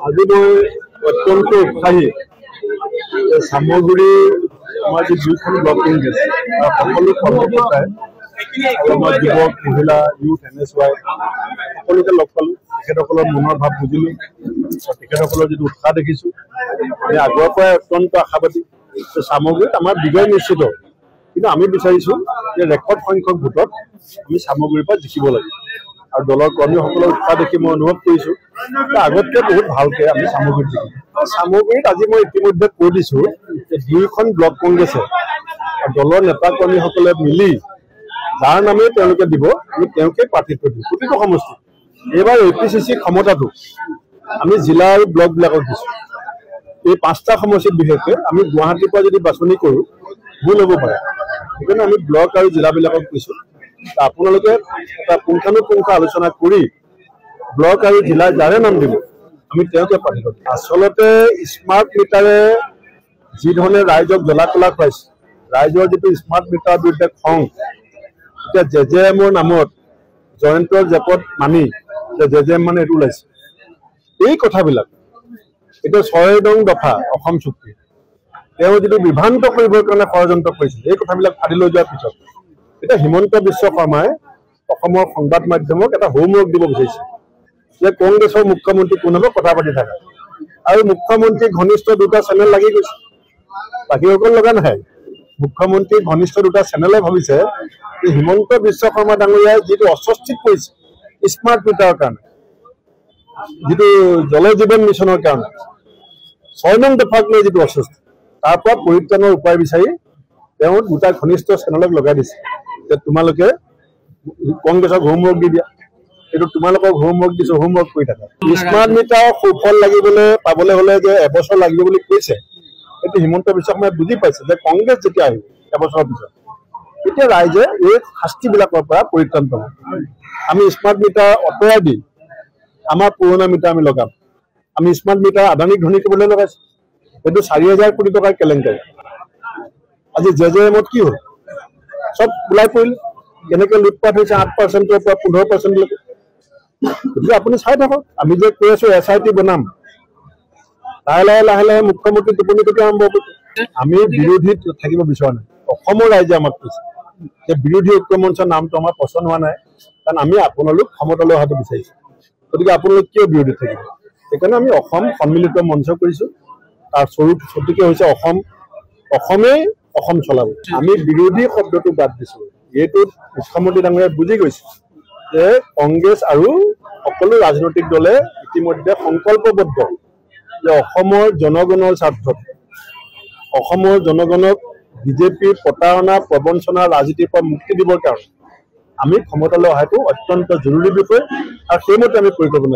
আজি মই অত্যন্ত উৎসাহী সামগুৰি আমাৰ যি দুইখন ব্লক কংগ্ৰেছ সকলো কৰ্মকৰ্তাই আৰু আমাৰ যুৱক মহিলা ইউথ NSY সকলোকে লগ পালোঁ। তেখেতসকলৰ মনৰ ভাৱ বুজিলোঁ আৰু তেখেতসকলৰ যিটো উৎসাহ দেখিছোঁ আমি আগৰ পৰাই অত্যন্ত আশাবাদী যে সামগুৰিত আমাৰ বিজয় নিশ্চিত, কিন্তু আমি বিচাৰিছোঁ যে ৰেকৰ্ড সংখ্যক ভোটত আমি সামগুৰিৰ পৰা জিকিব লাগে আৰু দলৰ কৰ্মীসকলৰ উৎসাহ দেখি মই অনুভৱ কৰিছোঁ যে আগতকৈ বহুত ভালকৈ আমি সামগুৰিত জিকিম। সামগুৰিত আজি মই ইতিমধ্যে কৈ দিছোঁ যে দুইখন ব্লক কংগ্ৰেছে দলৰ নেতা কৰ্মীসকলে মিলি যাৰ নামেই তেওঁলোকে দিব আমি তেওঁকে প্ৰাৰ্থিত্ব দিম প্ৰতিটো সমষ্টিত। এইবাৰ APCC ক্ষমতাটো আমি জিলা আৰু ব্লকবিলাকক দিছোঁ। এই 5টা সমষ্টিত বিশেষকৈ আমি গুৱাহাটীৰ পৰা যদি বাছনি কৰোঁ ভুল হ'ব পাৰে, সেইকাৰণে আমি ব্লক আৰু জিলাবিলাকক দিছোঁ। আপোনালোকে এটা পুংখানুপুংখ আলোচনা কৰি ব্লক আৰু জিলাৰ যাৰে নাম দিব আমি তেওঁকে প্ৰাৰ্থিত্ব দিম। আচলতে স্মাৰ্ট মিটাৰে যি ধৰণে ৰাইজক জ্বলা কলা খুৱাইছে, ৰাইজৰ যিটো স্মাৰ্ট মিটাৰৰ বিৰুদ্ধে খং, এতিয়া JJMৰ নামত জয়ন্তৰ জেপত মানি JJM মানে এইটো ওলাইছে। এই কথাবিলাক এতিয়া 6 নং দফা অসম চুক্তি তেওঁ যিটো বিভ্ৰান্ত কৰিবৰ কাৰণে ষড়যন্ত্ৰ কৰিছিল, এই কথাবিলাক ফাঁদি লৈ যোৱাৰ পিছত এতিয়া হিমন্ত বিশ্ব শৰ্মাই অসমৰ সংবাদ মাধ্যমক এটা হোমৱৰ্ক দিব বিচাৰিছে যে কংগ্ৰেছৰ মুখ্যমন্ত্ৰী কোন হ'ব কথা পাতি থাকে, আৰু মুখ্যমন্ত্ৰীৰ ঘনিষ্ঠ দুটা চেনেল লাগি গৈছে, বাকীসকল লগা নাই। মুখ্যমন্ত্ৰীৰ ঘনিষ্ঠ দুটা চেনেলে ভাবিছে যে হিমন্ত বিশ্ব শৰ্মা ডাঙৰীয়াই যিটো অস্বস্তিত কৰিছে স্মাৰ্ট মিটাৰৰ কাৰণে, যিটো জল জীৱন মিছনৰ কাৰণে 6 নং দফাক লৈ যিটো অস্বস্তি, তাৰ পৰা পৰিত্ৰাণৰ উপায় বিচাৰি তেওঁ দুটা ঘনিষ্ঠ চেনেলক লগাই দিছে যে তোমালোকে কংগ্ৰেছক হোমৱৰ্ক দি দিয়া, এইটো তোমালোকক হোমৱৰ্ক দিছো, হোমৱৰ্ক কৰি থাকা। স্মাৰ্ট মিটাৰৰ সুফল পাবলৈ হ'লে যে এবছৰ লাগিব বুলি কৈছে, সেইটো হিমন্ত বিশ্ব শৰ্মাই বুজি পাইছে যে কংগ্ৰেছ যেতিয়া আহিব এবছৰৰ পিছত তেতিয়া ৰাইজে এই শাস্তিবিলাকৰ পৰা পৰিত্ৰাণ পাব। আমি স্মাৰ্ট মিটাৰ আঁতৰাই দি আমাৰ পুৰণা মিটাৰ আমি লগাম। আমি স্মাৰ্ট মিটাৰ আদানীক ধনী কৰিবলৈ লগাইছোঁ, সেইটো 4000 কোটি টকাৰ কেলেংকাৰী। আজি JJMত কি হ'ল চব ওলাই পৰিল, কেনেকৈ লুটপাট হৈছে 8%ৰ পৰা 15%লৈকে। গতিকে আপুনি চাই থাকক, আমি যে কৈ আছোঁ SIT বনাম, লাহে লাহে লাহে লাহে মুখ্যমন্ত্ৰী টোপনি টুপি আৰম্ভ কৰিব। আমি বিৰোধীত থাকিব বিচৰা নাই। অসমৰ ৰাইজে আমাক কৈছে যে বিৰোধী ঐক্য মঞ্চৰ নামটো আমাৰ পচন্দ হোৱা নাই, কাৰণ আমি আপোনালোক ক্ষমতালৈ অহাটো বিচাৰিছোঁ। গতিকে আপোনালোক কিয় বিৰোধীত থাকিব? সেইকাৰণে আমি অসম সন্মিলিত মঞ্চ কৰিছোঁ, তাৰ স্বৰূপ গতিকে হৈছে অসমেই অসম চলাব। আমি বিৰোধী শব্দটো বাদ দিছোঁ। এইটোত মুখ্যমন্ত্ৰী ডাঙৰীয়াই বুজি গৈছে যে কংগ্ৰেছ আৰু সকলো ৰাজনৈতিক দলে ইতিমধ্যে সংকল্পবদ্ধ যে অসমৰ জনগণৰ স্বাৰ্থত, অসমৰ জনগণক বিজেপিৰ প্ৰতাৰণা প্ৰবঞ্চনা ৰাজনীতিৰ পৰা মুক্তি দিবৰ কাৰণে আমি ক্ষমতালৈ অহাটো অত্যন্ত জৰুৰী বিষয়, আৰু সেইমতে আমি পৰিকল্পনা